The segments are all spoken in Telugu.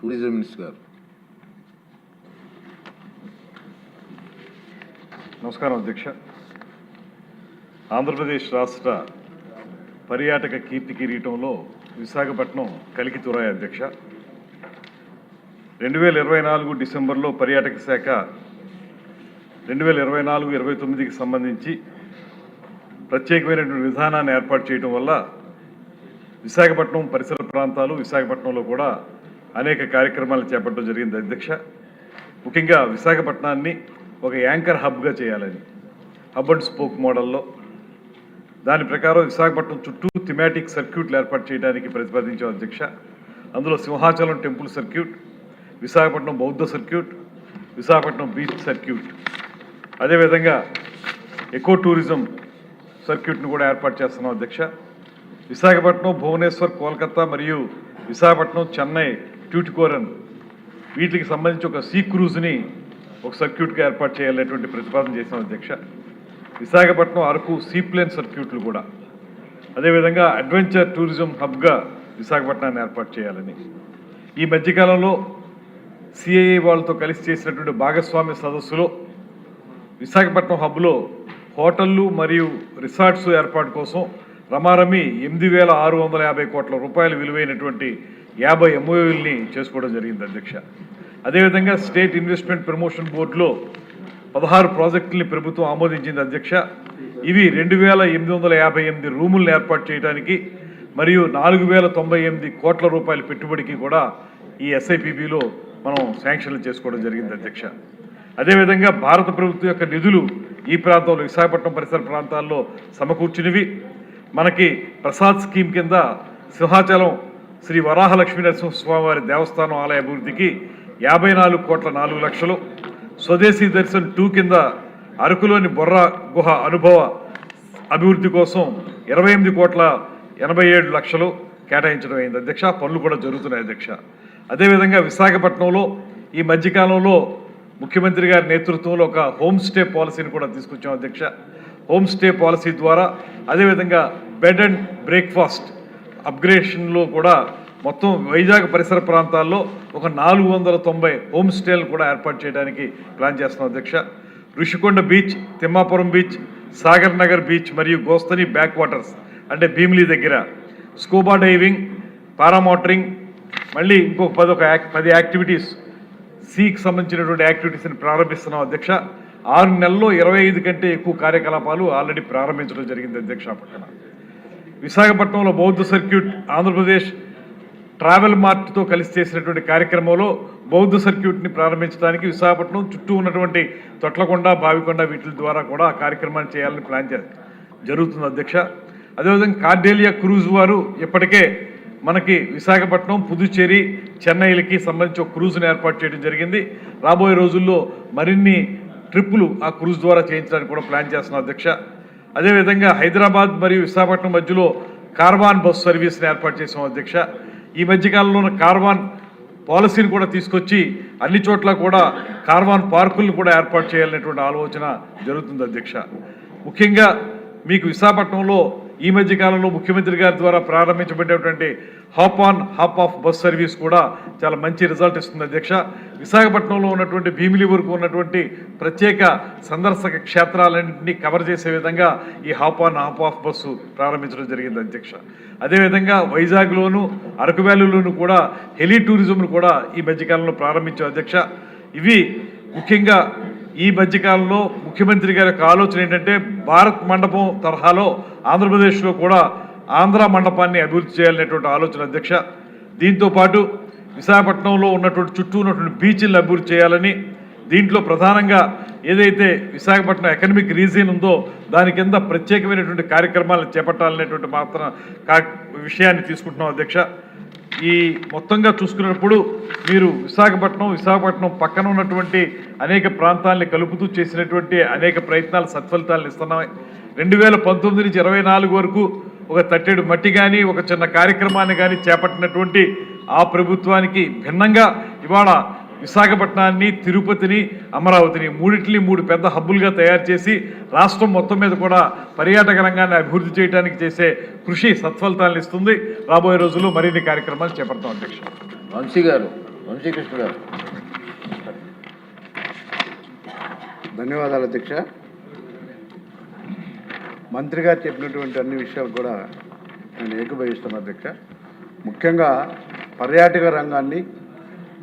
టూరిజం మినిస్టర్ గారు. నమస్కారం అధ్యక్ష. ఆంధ్రప్రదేశ్ రాష్ట్ర పర్యాటక కీర్తి కిరీటంలో విశాఖపట్నం కలికితురాయి అధ్యక్ష. 2024 డిసెంబర్లో పర్యాటక శాఖ 2024-29కి సంబంధించి ప్రత్యేకమైనటువంటి విధానాన్ని ఏర్పాటు చేయడం వల్ల విశాఖపట్నం పరిసర ప్రాంతాలు విశాఖపట్నంలో కూడా అనేక కార్యక్రమాలు చేపట్టడం జరిగింది అధ్యక్ష. ముఖ్యంగా విశాఖపట్నాన్ని ఒక యాంకర్ హబ్గా చేయాలని హబ్ అండ్ స్పోక్ మోడల్లో దాని ప్రకారం విశాఖపట్నం చుట్టూ థిమాటిక్ సర్క్యూట్లు ఏర్పాటు చేయడానికి ప్రతిపాదించాం అధ్యక్ష. అందులో సింహాచలం టెంపుల్ సర్క్యూట్, విశాఖపట్నం బౌద్ధ సర్క్యూట్, విశాఖపట్నం బీచ్ సర్క్యూట్, అదేవిధంగా ఎకో టూరిజం సర్క్యూట్ను కూడా ఏర్పాటు చేస్తున్నాం అధ్యక్ష. విశాఖపట్నం, భువనేశ్వర్, కోల్కతా మరియు విశాఖపట్నం, చెన్నై, ట్యూటికోరన్ వీటికి సంబంధించి ఒక సీ క్రూజ్ని ఒక సర్క్యూట్గా ఏర్పాటు చేయాలనేటువంటి ప్రతిపాదన చేశాం అధ్యక్ష. విశాఖపట్నం, అరకు సీప్లేన్ సర్క్యూట్లు కూడా, అదేవిధంగా అడ్వెంచర్ టూరిజం హబ్గా విశాఖపట్నాన్ని ఏర్పాటు చేయాలని ఈ మధ్యకాలంలో సిఐఏ వాళ్ళతో కలిసి చేసినటువంటి భాగస్వామ్య సదస్సులో విశాఖపట్నం హబ్లో హోటళ్ళు మరియు రిసార్ట్స్ ఏర్పాటు కోసం రమారమి 8,650 కోట్ల రూపాయలు విలువైనటువంటి 50 MOUల్ని చేసుకోవడం జరిగింది అధ్యక్ష. అదేవిధంగా స్టేట్ ఇన్వెస్ట్మెంట్ ప్రమోషన్ బోర్డులో 16 ప్రాజెక్టుల్ని ప్రభుత్వం ఆమోదించింది అధ్యక్ష. ఇవి 2,858 రూములను ఏర్పాటు చేయడానికి మరియు 4,098 కోట్ల రూపాయల పెట్టుబడికి కూడా ఈ SIPBలో మనం శాంక్షన్లు చేసుకోవడం జరిగింది అధ్యక్ష. అదేవిధంగా భారత ప్రభుత్వం యొక్క నిధులు ఈ ప్రాంతంలో విశాఖపట్నం పరిసర ప్రాంతాల్లో సమకూర్చినవి. మనకి ప్రసాద్ స్కీమ్ కింద సింహాచలం శ్రీ వరాహలక్ష్మీ నరసింహస్వామివారి దేవస్థానం ఆలయ అభివృద్ధికి 54 కోట్ల 4 లక్షలు, స్వదేశీ దర్శన్ 2 కింద అరకులోని బొర్రా గుహ అనుభవ అభివృద్ధి కోసం 28 కోట్ల 87 లక్షలు కేటాయించడం అయింది అధ్యక్ష. పనులు కూడా జరుగుతున్నాయి అధ్యక్ష. అదేవిధంగా విశాఖపట్నంలో ఈ మధ్యకాలంలో ముఖ్యమంత్రి గారి నేతృత్వంలో ఒక హోమ్ స్టే పాలసీని కూడా తీసుకొచ్చాం అధ్యక్ష. హోమ్ స్టే పాలసీ ద్వారా అదేవిధంగా బెడ్ అండ్ బ్రేక్ఫాస్ట్ అప్గ్రేషన్లో కూడా మొత్తం వైజాగ్ పరిసర ప్రాంతాల్లో ఒక 490 హోమ్ స్టేలు కూడా ఏర్పాటు చేయడానికి ప్లాన్ చేస్తున్నాం అధ్యక్ష. Rushikonda beach, Thimmapuram beach, Sagar Nagar beach మరియు గోస్తని బ్యాక్ వాటర్స్ అంటే భీమిలీ దగ్గర స్కూబా డైవింగ్, పారామోటరింగ్, మళ్ళీ ఇంకొక 10 యాక్టివిటీస్ సీకి సంబంధించినటువంటి యాక్టివిటీస్ని ప్రారంభిస్తున్నాం అధ్యక్ష. 6 నెలల్లో 25 కంటే ఎక్కువ కార్యకలాపాలు ఆల్రెడీ ప్రారంభించడం జరిగింది అధ్యక్ష. పక్కన విశాఖపట్నంలో బౌద్ధ సర్క్యూట్ ఆంధ్రప్రదేశ్ ట్రావెల్ మార్ట్తో కలిసి చేసినటువంటి కార్యక్రమంలో బౌద్ధ సర్క్యూట్ని ప్రారంభించడానికి విశాఖపట్నం చుట్టూ ఉన్నటువంటి తొట్లకొండ, బావికొండ వీటి ద్వారా కూడా ఆ కార్యక్రమాన్ని చేయాలని ప్లాన్ జరుగుతుంది అధ్యక్ష. అదేవిధంగా కార్డేలియా క్రూజ్ వారు ఇప్పటికే మనకి విశాఖపట్నం, పుదుచ్చేరి, చెన్నైలకి సంబంధించి ఒక క్రూజ్ని ఏర్పాటు చేయడం జరిగింది. రాబోయే రోజుల్లో మరిన్ని ట్రిప్పులు ఆ క్రూజ్ ద్వారా చేయించడానికి కూడా ప్లాన్ చేస్తున్నాం అధ్యక్ష. అదేవిధంగా హైదరాబాద్ మరియు విశాఖపట్నం మధ్యలో కార్వాన్ బస్సు సర్వీస్ని ఏర్పాటు చేసాం అధ్యక్ష. ఈ మధ్యకాలంలో కార్వాన్ పాలసీని కూడా తీసుకొచ్చి అన్ని చోట్ల కూడా కార్వాన్ పార్కులను కూడా ఏర్పాటు చేయాలనేటువంటి ఆలోచన జరుగుతుంది అధ్యక్ష. ముఖ్యంగా మీకు విశాఖపట్నంలో ఈ మధ్యకాలంలో ముఖ్యమంత్రి గారి ద్వారా ప్రారంభించబడినటువంటి hop on hop off bus service కూడా చాలా మంచి రిజల్ట్ ఇస్తుంది అధ్యక్ష. విశాఖపట్నంలో ఉన్నటువంటి భీమిలి వరకు ఉన్నటువంటి ప్రత్యేక సందర్శక క్షేత్రాలన్నింటినీ కవర్ చేసే విధంగా ఈ hop on hop of bus ప్రారంభించడం జరిగింది అధ్యక్ష. అదేవిధంగా వైజాగ్లోను, అరకు వ్యాలీలోను కూడా హెలీ టూరిజంను కూడా ఈ మధ్యకాలంలో ప్రారంభించాం అధ్యక్ష. ఇవి ముఖ్యంగా ఈ మధ్యకాలంలో ముఖ్యమంత్రి గారి యొక్క ఆలోచన ఏంటంటే భారత్ మండపం తరహాలో ఆంధ్రప్రదేశ్లో కూడా ఆంధ్ర మండపాన్ని అభివృద్ధి చేయాలనేటువంటి ఆలోచన అధ్యక్ష. దీంతోపాటు విశాఖపట్నంలో ఉన్నటువంటి చుట్టూ ఉన్నటువంటి బీచ్లను అభివృద్ధి చేయాలని, దీంట్లో ప్రధానంగా ఏదైతే విశాఖపట్నం ఎకనమిక్ రీజియన్ ఉందో దాని కింద ప్రత్యేకమైనటువంటి కార్యక్రమాలను చేపట్టాలనేటువంటి మాత్రం విషయాన్ని తీసుకుంటున్నాం అధ్యక్ష. ఈ మొత్తంగా చూసుకున్నప్పుడు మీరు విశాఖపట్నం పక్కన ఉన్నటువంటి అనేక ప్రాంతాలని కలుపుతూ చేసినటువంటి అనేక ప్రయత్నాలు సత్ఫలితాలను ఇస్తున్నాయి. 2019 నుంచి 24 వరకు ఒక తట్టెడు మట్టి కానీ ఒక చిన్న కార్యక్రమాన్ని కానీ చేపట్టినటువంటి ఆ ప్రభుత్వానికి భిన్నంగా ఇవాళ విశాఖపట్నాన్ని, తిరుపతిని, అమరావతిని మూడిటిని 3 పెద్ద హబ్బులుగా తయారు చేసి రాష్ట్రం మొత్తం మీద కూడా పర్యాటక రంగాన్ని అభివృద్ధి చేయడానికి చేసే కృషి సత్ఫలితాలను ఇస్తుంది. రాబోయే రోజుల్లో మరిన్ని కార్యక్రమాలు చేపడతాం అధ్యక్ష. వంశీ గారు. వంశీకృష్ణ గారు. ధన్యవాదాలు అధ్యక్ష. మంత్రి గారు చెప్పినటువంటి అన్ని విషయాలు కూడా నేను ఏకీభవిస్తున్నాను అధ్యక్ష. ముఖ్యంగా పర్యాటక రంగాన్ని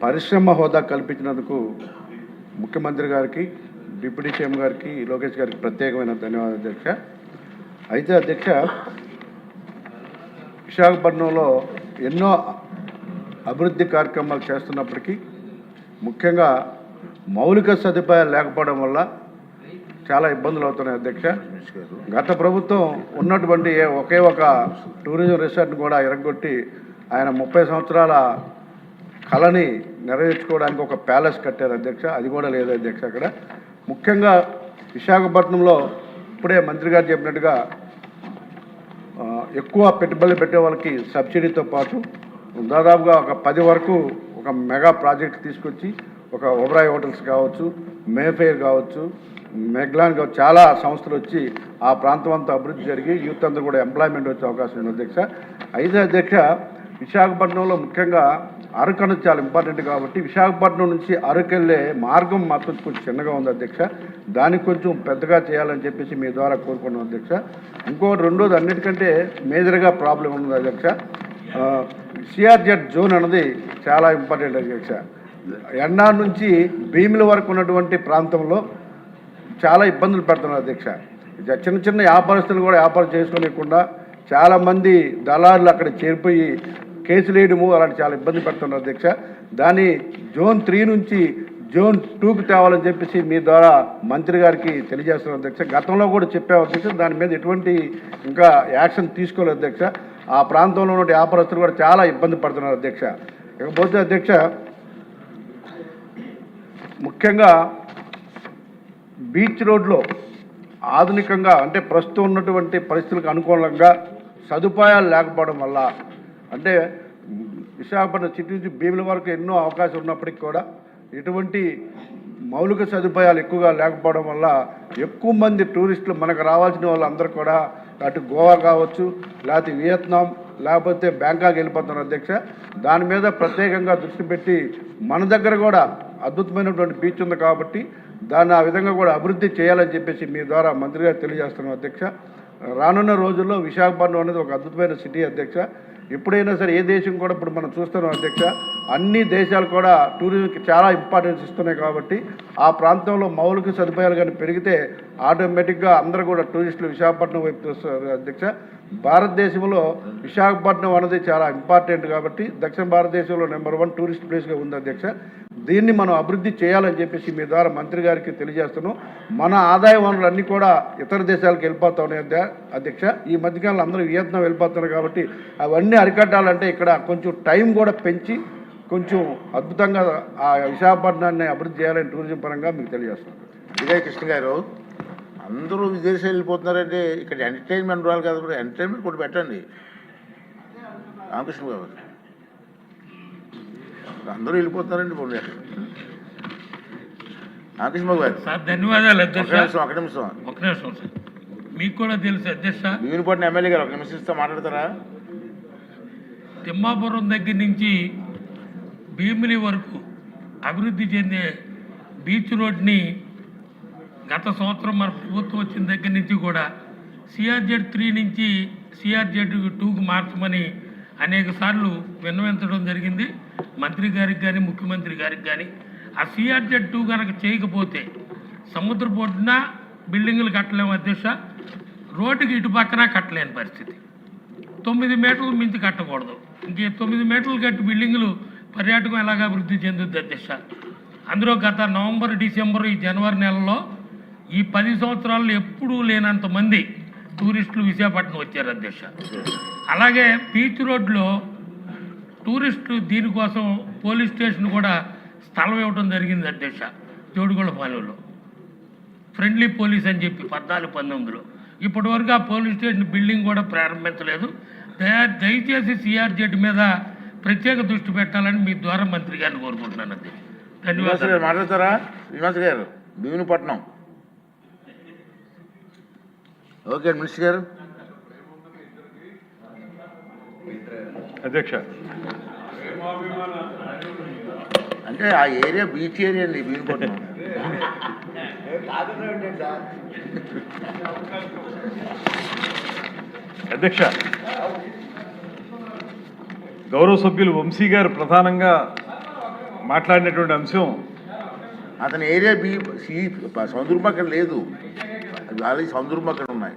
పరిశ్రమ హోదా కల్పించినందుకు ముఖ్యమంత్రి గారికి, డిప్యూటీ సీఎం గారికి, లోకేష్ గారికి ప్రత్యేకమైన ధన్యవాదాలు అధ్యక్ష. అయితే అధ్యక్ష, విశాఖపట్నంలో ఎన్నో అభివృద్ధి కార్యక్రమాలు చేస్తున్నప్పటికీ ముఖ్యంగా మౌలిక సదుపాయాలు లేకపోవడం వల్ల చాలా ఇబ్బందులు అవుతున్నాయి అధ్యక్ష. గత ప్రభుత్వం ఉన్నటువంటి ఒకే ఒక టూరిజం రిసార్ట్ని కూడా ఎరగొట్టి ఆయన 30 సంవత్సరాల కళని నెరవేర్చుకోవడానికి ఒక ప్యాలెస్ కట్టారు అధ్యక్ష. అది కూడా లేదు అధ్యక్ష. అక్కడ ముఖ్యంగా విశాఖపట్నంలో ఇప్పుడే మంత్రి గారు చెప్పినట్టుగా ఎక్కువ పెట్టుబడులు పెట్టే వాళ్ళకి సబ్సిడీతో పాటు దాదాపుగా ఒక 10 వరకు ఒక మెగా ప్రాజెక్ట్ తీసుకొచ్చి ఒక ఓబరాయ్ హోటల్స్ కావచ్చు, మేఫెయిర్ కావచ్చు, మెగ్లాన్ కావచ్చు, చాలా సంస్థలు వచ్చి ఆ ప్రాంతం అంతా అభివృద్ధి జరిగి యూత్ అంతా కూడా ఎంప్లాయ్మెంట్ వచ్చే అవకాశం ఉంది అధ్యక్ష. అయితే అధ్యక్ష, విశాఖపట్నంలో ముఖ్యంగా అరకు అనేది చాలా ఇంపార్టెంట్ కాబట్టి విశాఖపట్నం నుంచి అరకు వెళ్ళే మార్గం మాత్రం కొంచెం చిన్నగా ఉంది అధ్యక్ష. దానికి కొంచెం పెద్దగా చేయాలని చెప్పేసి మీ ద్వారా కోరుకున్నాం అధ్యక్ష. ఇంకోటి రెండోది అన్నిటికంటే మేజర్గా ప్రాబ్లం ఉంది అధ్యక్ష. సిఆర్జెడ్ జోన్ అన్నది చాలా ఇంపార్టెంట్ అధ్యక్ష. ఎన్ఆర్ నుంచి భీముల వరకు ఉన్నటువంటి ప్రాంతంలో చాలా ఇబ్బందులు పెడుతున్నారు అధ్యక్ష. చిన్న చిన్న వ్యాపారస్తులు కూడా వ్యాపారం చేసుకోలేకుండా చాలామంది దళారులు అక్కడ చేరిపోయి కేసులు వేయడము అలాంటి చాలా ఇబ్బంది పెడుతున్నారు అధ్యక్ష. దాన్ని జోన్ 3 నుంచి జోన్ 2కి తేవాలని చెప్పేసి మీ ద్వారా మంత్రి గారికి తెలియజేస్తున్నారు అధ్యక్ష. గతంలో కూడా చెప్పాము అధ్యక్ష. దాని మీద ఎటువంటి ఇంకా యాక్షన్ తీసుకోలేదు అధ్యక్ష. ఆ ప్రాంతంలో ఉన్న వ్యాపారస్తులు కూడా చాలా ఇబ్బంది పడుతున్నారు అధ్యక్ష. ఇకపోతే అధ్యక్ష, ముఖ్యంగా బీచ్ రోడ్లో ఆధునికంగా అంటే ప్రస్తుతం ఉన్నటువంటి పరిస్థితులకు అనుకూలంగా సదుపాయాలు లేకపోవడం వల్ల, అంటే విశాఖపట్నం సిటీ నుంచి భీముల వరకు ఎన్నో అవకాశం ఉన్నప్పటికీ కూడా ఎటువంటి మౌలిక సదుపాయాలు ఎక్కువగా లేకపోవడం వల్ల ఎక్కువ మంది టూరిస్టులు మనకు రావాల్సిన వాళ్ళందరూ కూడా అటు గోవా కావచ్చు, లేకపోతే వియత్నాం, లేకపోతే బ్యాంకాక్ వెళ్ళిపోతున్నారు అధ్యక్ష. దాని మీద ప్రత్యేకంగా దృష్టి పెట్టి మన దగ్గర కూడా అద్భుతమైనటువంటి బీచ్ ఉంది కాబట్టి దాన్ని ఆ విధంగా కూడా అభివృద్ధి చేయాలని చెప్పేసి మీ ద్వారా మంత్రి గారు తెలియజేస్తున్నాం అధ్యక్ష. రానున్న రోజుల్లో విశాఖపట్నం అనేది ఒక అద్భుతమైన సిటీ అధ్యక్ష. ఎప్పుడైనా సరే ఏ దేశం కూడా ఇప్పుడు మనం చూస్తున్నాం అధ్యక్ష, అన్ని దేశాలు కూడా టూరిజంకి చాలా ఇంపార్టెన్స్ ఇస్తున్నాయి కాబట్టి ఆ ప్రాంతంలో మౌలిక సదుపాయాలు కానీ పెరిగితే ఆటోమేటిక్గా అందరూ కూడా టూరిస్టులు విశాఖపట్నం వైపు చూస్తారు అధ్యక్ష. భారతదేశంలో విశాఖపట్నం అనేది చాలా ఇంపార్టెంట్ కాబట్టి దక్షిణ భారతదేశంలో నెంబర్ 1 టూరిస్ట్ ప్లేస్గా ఉంది అధ్యక్ష. దీన్ని మనం అభివృద్ధి చేయాలని చెప్పేసి మీ ద్వారా మంత్రి గారికి తెలియజేస్తున్నాం. మన ఆదాయ వనరులు అన్నీ కూడా ఇతర దేశాలకు వెళ్ళిపోతా ఉన్నాయి అధ్యక్ష. ఈ మధ్యకాలంలో అందరూ వియత్నాం వెళ్ళిపోతున్నారు కాబట్టి అవన్నీ అరికట్టాలంటే ఇక్కడ కొంచెం టైం కూడా పెంచి కొంచెం అద్భుతంగా ఆ విశాఖపట్నాన్ని అభివృద్ధి చేయాలని టూరిజం పరంగా మీకు తెలియజేస్తున్నాం. విజయ్ కృష్ణ గారు, అందరూ విదేశాలు వెళ్ళిపోతున్నారంటే ఇక్కడ ఎంటర్టైన్మెంట్ రావాలి కదా, ఎంటర్టైన్మెంట్ కూడా పెట్టండి. రామకృష్ణ గారు, అందరూ వెళ్ళిపోతున్నారండి. రామకృష్ణ గారు సార్, ధన్యవాదాలు అధ్యక్ష. ఒక నిమిషం సార్, మీకు కూడా తెలుసు అధ్యక్ష, భీమునిపట్నం ఎమ్మెల్యే గారు ఒక నిమిషం ఇస్తే మాట్లాడతారా? తిమ్మాపురం దగ్గర నుంచి భీమిలి వరకు అభివృద్ధి చెందే బీచ్ రోడ్ని గత సంవత్సరం మన ప్రభుత్వం వచ్చిన దగ్గర నుంచి కూడా సిఆర్జెడ్ 3 నుంచి సిఆర్జెడ్ 2కి మార్చమని అనేక సార్లు విన్నవించడం జరిగింది మంత్రి గారికి కానీ ముఖ్యమంత్రి గారికి కానీ. ఆ సిఆర్జెడ్ 2 కనుక చేయకపోతే సముద్ర పొడ్డున బిల్డింగులు కట్టలేము అధ్యక్ష, రోడ్డుకి ఇటు పక్కన కట్టలేని పరిస్థితి. 9 మీటర్లు మించి కట్టకూడదు. ఇంకే 9 మీటర్లు కట్టి బిల్డింగులు పర్యాటకం ఎలాగ అభివృద్ధి చెందుద్ది అధ్యక్ష. అందులో గత నవంబర్, డిసెంబర్, ఈ జనవరి నెలలో ఈ 10 సంవత్సరాల్లో ఎప్పుడూ లేనంత మంది టూరిస్టులు విశాఖపట్నం వచ్చారు అధ్యక్ష. అలాగే బీచ్ రోడ్లో టూరిస్టులు దీనికోసం పోలీస్ స్టేషన్ కూడా స్థలం ఇవ్వడం జరిగింది అధ్యక్ష. జోడుగొండపాలెంలో ఫ్రెండ్లీ పోలీస్ అని చెప్పి 14-19లో ఇప్పటివరకు ఆ పోలీస్ స్టేషన్ బిల్డింగ్ కూడా ప్రారంభించలేదు. దయచేసి సిఆర్జెడ్ మీద ప్రత్యేక దృష్టి పెట్టాలని మీ ద్వారా మంత్రి గారిని కోరుకుంటున్నాను అధ్యక్ష. ధన్యవాదాలు. మాట్లాడతారా శ్రీనివాస్ గారు? భీమునిపట్నం. ఓకే మినిస్టర్ గారు. అధ్యక్ష, అంటే ఆ ఏరియా బీచ్ ఏరియా అండి భీమపట్నం. అధ్యక్ష, గౌరవ సభ్యులు వంశీ గారు ప్రధానంగా మాట్లాడినటువంటి అంశం అతని ఏరియా సముద్రం పక్కన లేదు, అది సముద్రం పక్కన ఉన్నాయి.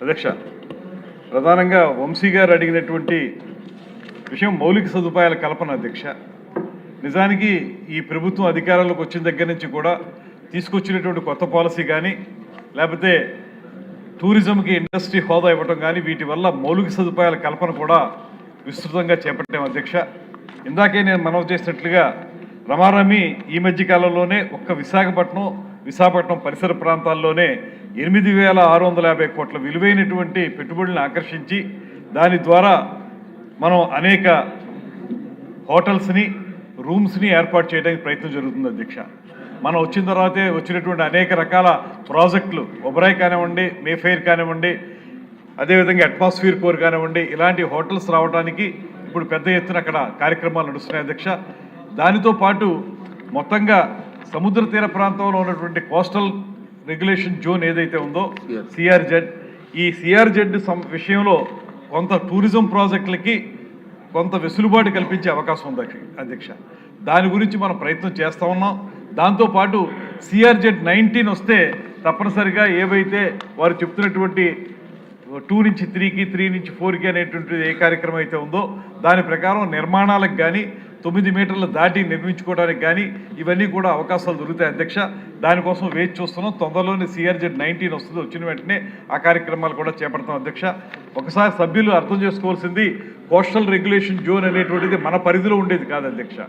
అధ్యక్ష, ప్రధానంగా వంశీ గారు అడిగినటువంటి విషయం మౌలిక సదుపాయాల కల్పన. అధ్యక్ష, నిజానికి ఈ ప్రభుత్వం అధికారంలోకి వచ్చిన దగ్గర నుంచి కూడా తీసుకొచ్చినటువంటి కొత్త పాలసీ కానీ లేకపోతే టూరిజంకి ఇండస్ట్రీ హోదా ఇవ్వటం కానీ వీటి వల్ల మౌలిక సదుపాయాల కల్పన కూడా విస్తృతంగా చేపట్టాం. అధ్యక్ష, ఇందాకే నేను మనవి చేసినట్లుగా రమారమి ఈ మధ్య కాలంలోనే ఒక్క విశాఖపట్నం పరిసర ప్రాంతాల్లోనే 8,650 కోట్ల విలువైనటువంటి పెట్టుబడులను ఆకర్షించి దాని ద్వారా మనం అనేక హోటల్స్ని రూమ్స్ని ఏర్పాటు చేయడానికి ప్రయత్నం జరుగుతుంది. అధ్యక్ష, మనం వచ్చిన తర్వాతే వచ్చినటువంటి అనేక రకాల ప్రాజెక్టులు ఒబరాయ్ కానివ్వండి, మేఫెయిర్ కానివ్వండి, అదేవిధంగా అట్మాస్ఫియర్ కోర్ కానివ్వండి, ఇలాంటి హోటల్స్ రావడానికి ఇప్పుడు పెద్ద ఎత్తున అక్కడ కార్యక్రమాలు నడుస్తున్నాయి. అధ్యక్ష, దానితో పాటు మొత్తంగా సముద్ర తీర ప్రాంతంలో ఉన్నటువంటి కోస్టల్ రెగ్యులేషన్ జోన్ ఏదైతే ఉందో సిఆర్జెడ్, ఈ సిఆర్జెడ్ విషయంలో కొంత టూరిజం ప్రాజెక్టులకి కొంత వెసులుబాటు కల్పించే అవకాశం ఉంది. అధ్యక్ష, దాని గురించి మనం ప్రయత్నం చేస్తూ ఉన్నాం. దాంతోపాటు సిఆర్జెడ్ 19 వస్తే తప్పనిసరిగా ఏవైతే వారు చెప్తున్నటువంటి 2 నుంచి 3కి 3 నుంచి 4కి అనేటువంటిది ఏ కార్యక్రమం అయితే ఉందో దాని ప్రకారం నిర్మాణాలకు కానీ 9 మీటర్లు దాటి నిర్మించుకోవడానికి కానీ ఇవన్నీ కూడా అవకాశాలు దొరుకుతాయి. అధ్యక్ష, దానికోసం వేచి చూస్తున్నాం. తొందరలోనే సిఆర్జెడ్ 19 వస్తుంది, వచ్చిన వెంటనే ఆ కార్యక్రమాలు కూడా చేపడతాం. అధ్యక్ష, ఒకసారి సభ్యులు అర్థం చేసుకోవాల్సింది కోస్టల్ రెగ్యులేషన్ జోన్ అనేటువంటిది మన పరిధిలో ఉండేది కాదు. అధ్యక్ష,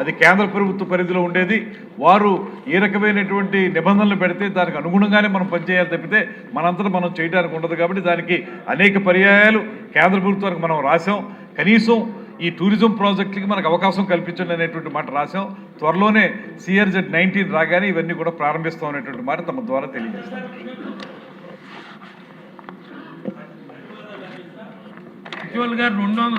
అది కేంద్ర ప్రభుత్వ పరిధిలో ఉండేది. వారు ఏ రకమైనటువంటి నిబంధనలు పెడితే దానికి అనుగుణంగానే మనం పనిచేయాలి తప్పితే మనంతటా మనం చేయడానికి ఉండదు. కాబట్టి దానికి అనేక పర్యాయాలు కేంద్ర ప్రభుత్వానికి మనం రాసాం. కనీసం ఈ టూరిజం ప్రాజెక్టులకి మనకు అవకాశం కల్పించండి అనేటువంటి మాట రాసాం. త్వరలోనే సిఆర్జెడ్ 19 రాగానే ఇవన్నీ కూడా ప్రారంభిస్తాం అనేటువంటి మాట తమ ద్వారా తెలియజేస్తాం. యాక్చువల్గా 2000